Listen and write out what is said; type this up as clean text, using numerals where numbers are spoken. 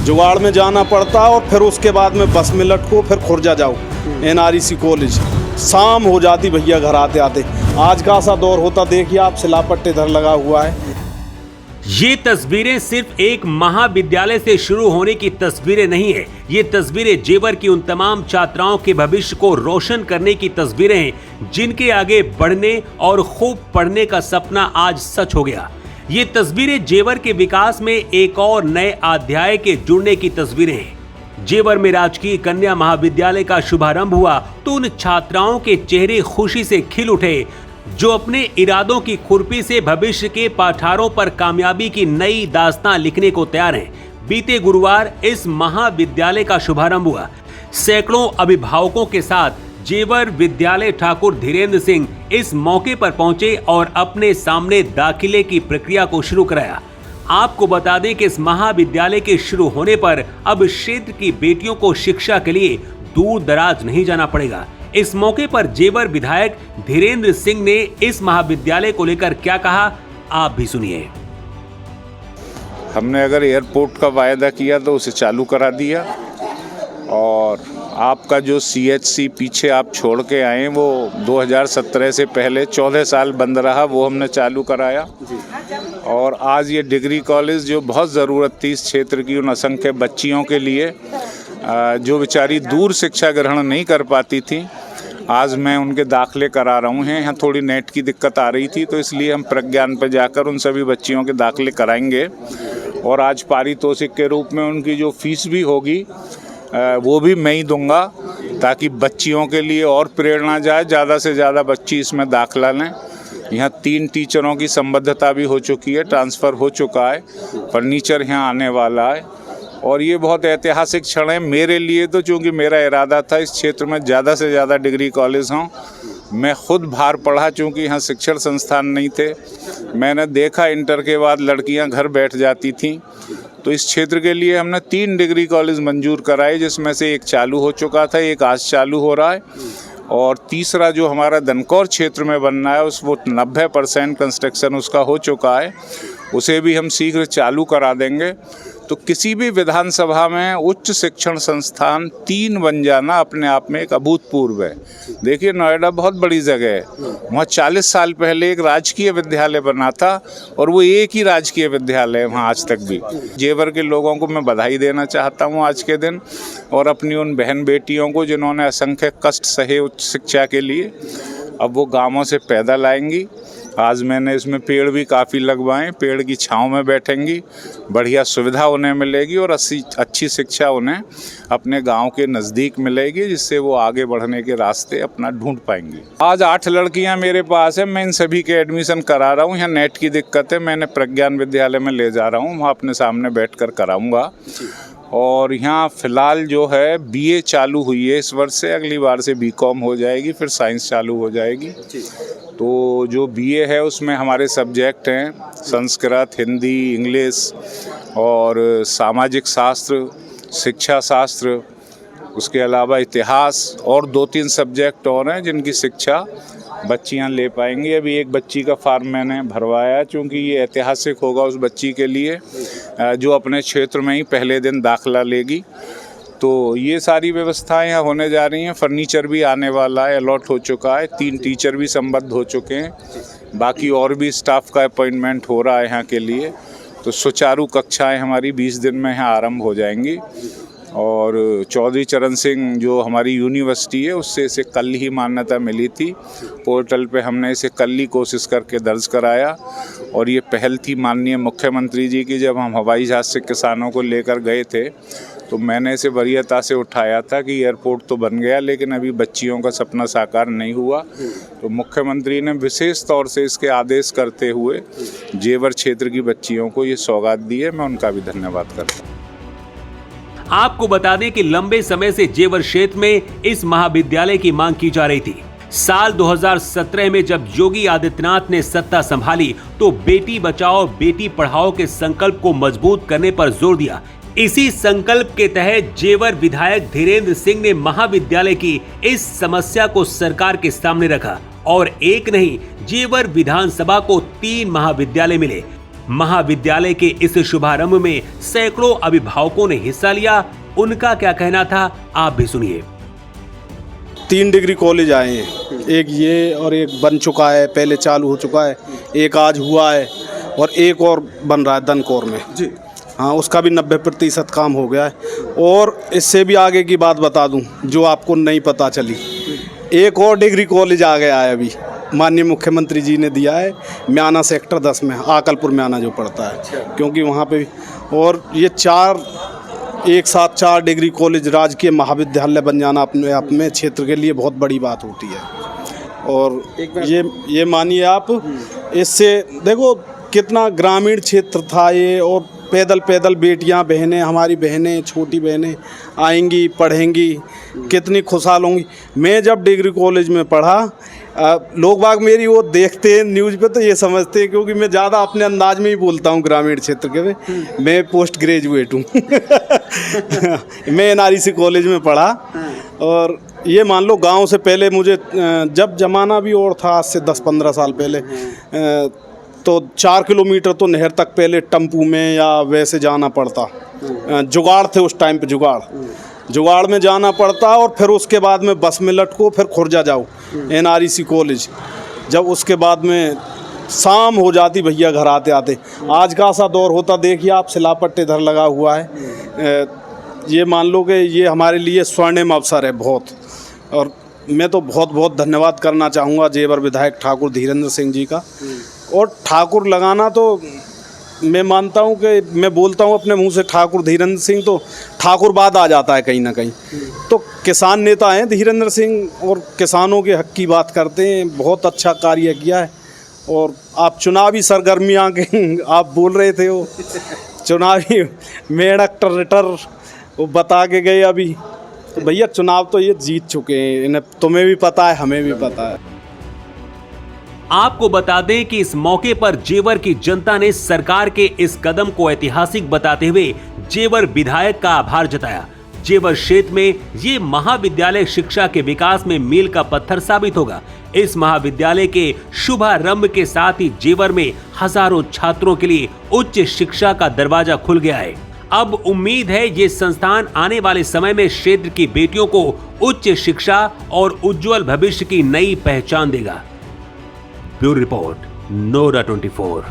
जुगाड़ में जाना पड़ता और फिर उसके बाद में बस में लटको, फिर खुर्जा जाओ NREC कॉलेज। शाम हो जाती भैया घर आते आते। आज का ऐसा दौर होता, देखिए आप सिलापट्टे इधर लगा हुआ है। ये तस्वीरें सिर्फ एक महाविद्यालय से शुरू होने की तस्वीरें नहीं है, ये तस्वीरें जेवर की उन तमाम छात्राओं के भविष्य को रोशन करने की तस्वीरें हैं जिनके आगे बढ़ने और खूब पढ़ने का सपना आज सच हो गया। ये तस्वीरें जेवर के विकास में एक और नए अध्याय के जुड़ने की तस्वीरें हैं। जेवर में राजकीय कन्या महाविद्यालय का शुभारंभ हुआ तो उन छात्राओं के चेहरे खुशी से खिल उठे जो अपने इरादों की खुरपी से भविष्य के पाठारों पर कामयाबी की नई दास्तां लिखने को तैयार हैं। बीते गुरुवार इस महाविद्यालय का शुभारंभ हुआ। सैकड़ों अभिभावकों के साथ जेवर विद्यालय ठाकुर धीरेन्द्र सिंह इस मौके पर पहुंचे और अपने सामने दाखिले की प्रक्रिया को शुरू कराया। आपको बता दें कि इस महाविद्यालय के शुरू होने पर अब क्षेत्र की बेटियों को शिक्षा के लिए दूर दराज नहीं जाना पड़ेगा। इस मौके पर जेवर विधायक धीरेन्द्र सिंह ने इस महाविद्यालय को लेकर क्या कहा, आप भी सुनिए। हमने अगर एयरपोर्ट का वायदा किया तो उसे चालू करा दिया, और आपका जो CHC पीछे आप छोड़ के आए वो 2017 से पहले 14 साल बंद रहा, वो हमने चालू कराया। और आज ये डिग्री कॉलेज जो बहुत ज़रूरत थी इस क्षेत्र की उन असंख्य बच्चियों के लिए जो बेचारी दूर शिक्षा ग्रहण नहीं कर पाती थी, आज मैं उनके दाखिले करा रहा हूँ। यहाँ थोड़ी नेट की दिक्कत आ रही थी तो इसलिए हम प्रज्ञान पर जाकर उन सभी बच्चियों के दाखिले कराएंगे। और आज पारितोषिक के रूप में उनकी जो फीस भी होगी वो भी मैं ही दूंगा, ताकि बच्चियों के लिए और प्रेरणा जाए, ज़्यादा से ज़्यादा बच्ची इसमें दाखिला लें। यहाँ 3 टीचरों की संबद्धता भी हो चुकी है, ट्रांसफ़र हो चुका है, फर्नीचर यहाँ आने वाला है। और ये बहुत ऐतिहासिक क्षण है मेरे लिए, तो चूँकि मेरा इरादा था इस क्षेत्र में ज़्यादा से ज़्यादा डिग्री कॉलेज हों। मैं खुद बाहर पढ़ा, चूँकि यहाँ शिक्षण संस्थान नहीं थे। मैंने देखा इंटर के बाद लड़कियाँ घर बैठ जाती थीं, तो इस क्षेत्र के लिए हमने 3 डिग्री कॉलेज मंजूर कराए, जिसमें से एक चालू हो चुका था, एक आज चालू हो रहा है, और तीसरा जो हमारा दनकौर क्षेत्र में बनना है वो 90% कंस्ट्रक्शन उसका हो चुका है, उसे भी हम शीघ्र चालू करा देंगे। तो किसी भी विधानसभा में उच्च शिक्षण संस्थान 3 बन जाना अपने आप में एक अभूतपूर्व है। देखिए नोएडा बहुत बड़ी जगह है, वहाँ 40 साल पहले एक राजकीय विद्यालय बना था और वो एक ही राजकीय विद्यालय है वहाँ आज तक भी। जेवर के लोगों को मैं बधाई देना चाहता हूँ आज के दिन, और अपनी उन बहन बेटियों को जिन्होंने असंख्य कष्ट सहे उच्च शिक्षा के लिए, अब वो गाँवों से पैदल आएंगी। आज मैंने इसमें पेड़ भी काफ़ी लगवाए, पेड़ की छांव में बैठेंगी, बढ़िया सुविधा उन्हें मिलेगी और अच्छी शिक्षा उन्हें अपने गांव के नज़दीक मिलेगी, जिससे वो आगे बढ़ने के रास्ते अपना ढूंढ पाएंगी। आज 8 लड़कियां मेरे पास हैं, मैं इन सभी के एडमिशन करा रहा हूं। यहाँ नेट की दिक्कत है, मैंने प्रज्ञान विद्यालय में ले जा रहा हूँ, वहाँ अपने सामने बैठ कर कराऊँगा। और यहाँ फ़िलहाल जो है BA चालू हुई है इस वर्ष से, अगली बार से BCom हो जाएगी, फिर साइंस चालू हो जाएगी। तो जो BA है उसमें हमारे सब्जेक्ट हैं संस्कृत, हिंदी, इंग्लिश और सामाजिक शास्त्र, शिक्षा शास्त्र, उसके अलावा इतिहास, और 2-3 सब्जेक्ट और हैं जिनकी शिक्षा बच्चियां ले पाएंगी। अभी एक बच्ची का फॉर्म मैंने भरवाया, चूँकि ये ऐतिहासिक होगा उस बच्ची के लिए जो अपने क्षेत्र में ही पहले दिन दाखिला लेगी। तो ये सारी व्यवस्थाएं यहाँ होने जा रही हैं। फर्नीचर भी आने वाला है, अलॉट हो चुका है, 3 टीचर भी संबद्ध हो चुके हैं, बाकी और भी स्टाफ का अपॉइंटमेंट हो रहा है यहाँ के लिए। तो सुचारू कक्षाएं हमारी 20 दिन में यहाँ आरंभ हो जाएंगी। और चौधरी चरण सिंह जो हमारी यूनिवर्सिटी है उससे इसे कल ही मान्यता मिली थी, पोर्टल पे हमने इसे कल ही कोशिश करके दर्ज कराया। और ये पहल थी माननीय मुख्यमंत्री जी की, जब हम हवाई जहाज़ से किसानों को लेकर गए थे तो मैंने इसे वरीयता से उठाया था कि एयरपोर्ट तो बन गया लेकिन अभी बच्चियों का सपना साकार नहीं हुआ। तो मुख्यमंत्री ने विशेष तौर से इसके आदेश करते हुए जेवर क्षेत्र की बच्चियों को ये सौगात दी है, मैं उनका भी धन्यवाद करता हूँ। आपको बता दें कि लंबे समय से जेवर क्षेत्र में इस महाविद्यालय की मांग की जा रही थी। साल 2017 में जब योगी आदित्यनाथ ने सत्ता संभाली तो बेटी बचाओ बेटी पढ़ाओ के संकल्प को मजबूत करने पर जोर दिया। इसी संकल्प के तहत जेवर विधायक धीरेन्द्र सिंह ने महाविद्यालय की इस समस्या को सरकार के सामने रखा और एक नहीं, जेवर विधानसभा को 3 महाविद्यालय मिले। महाविद्यालय के इस शुभारंभ में सैकड़ों अभिभावकों ने हिस्सा लिया। उनका क्या कहना था, आप भी सुनिए। 3 डिग्री कॉलेज आए हैं, एक ये और एक बन चुका है, पहले चालू हो चुका है, एक आज हुआ है और एक और बन रहा है दनकौर में जी। हाँ, उसका भी 90% काम हो गया है। और इससे भी आगे की बात बता दूं जो आपको नहीं पता चली, एक और डिग्री कॉलेज आ गया है, अभी माननीय मुख्यमंत्री जी ने दिया है म्याना सेक्टर 10 में, आकलपुर म्याना जो पड़ता है, क्योंकि वहाँ पे और ये एक साथ 4 डिग्री कॉलेज राजकीय महाविद्यालय बन जाना अपने क्षेत्र के लिए बहुत बड़ी बात होती है। और ये मानिए आप, इससे देखो कितना ग्रामीण क्षेत्र था ये, और पैदल पैदल बेटियां बहनें, हमारी बहनें, छोटी बहनें आएंगी, पढ़ेंगी, कितनी खुशहाल होंगी। मैं जब डिग्री कॉलेज में पढ़ा, लोग बाग मेरी वो देखते हैं न्यूज़ पे तो ये समझते हैं, क्योंकि मैं ज़्यादा अपने अंदाज में ही बोलता हूँ ग्रामीण क्षेत्र के में। मैं पोस्ट ग्रेजुएट हूँ मैं NREC कॉलेज में पढ़ा। और ये मान लो गांव से पहले मुझे, जब ज़माना भी और था, आज से 10-15 साल पहले, तो 4 किलोमीटर तो नहर तक पहले टम्पू में या वैसे जाना पड़ता। जुगाड़ थे उस टाइम पे, जुगाड़ में जाना पड़ता, और फिर उसके बाद में बस में लटको, फिर खुर्जा जाओ NREC कॉलेज। जब उसके बाद में शाम हो जाती भैया घर आते आते। आज का सा दौर होता, देखिए आप सिलापट्टे इधर लगा हुआ है। ये मान लो कि ये हमारे लिए स्वर्णिम अवसर है बहुत। और मैं तो बहुत बहुत धन्यवाद करना चाहूँगा जेवर विधायक ठाकुर धीरेन्द्र सिंह जी का। और ठाकुर लगाना तो मैं मानता हूँ कि मैं बोलता हूँ अपने मुंह से ठाकुर धीरेन्द्र सिंह, तो ठाकुर बाद आ जाता है कहीं ना कहीं। तो किसान नेता हैं धीरेन्द्र सिंह, और किसानों के हक की बात करते हैं, बहुत अच्छा कार्य किया है। और आप चुनावी सरगर्मियाँ के आप बोल रहे थे, वो चुनावी मेढक टर्रेटर वो बता के गए अभी। तो भैया चुनाव तो ये जीत चुके हैं, इन्हें तुम्हें भी पता है, हमें भी पता है। आपको बता दें कि इस मौके पर जेवर की जनता ने सरकार के इस कदम को ऐतिहासिक बताते हुए जेवर विधायक का आभार जताया। जेवर क्षेत्र में ये महाविद्यालय शिक्षा के विकास में मील का पत्थर साबित होगा। इस महाविद्यालय के शुभारंभ के साथ ही जेवर में हजारों छात्रों के लिए उच्च शिक्षा का दरवाजा खुल गया है। अब उम्मीद है ये संस्थान आने वाले समय में क्षेत्र की बेटियों को उच्च शिक्षा और उज्जवल भविष्य की नई पहचान देगा। Bureau report, Nora 24।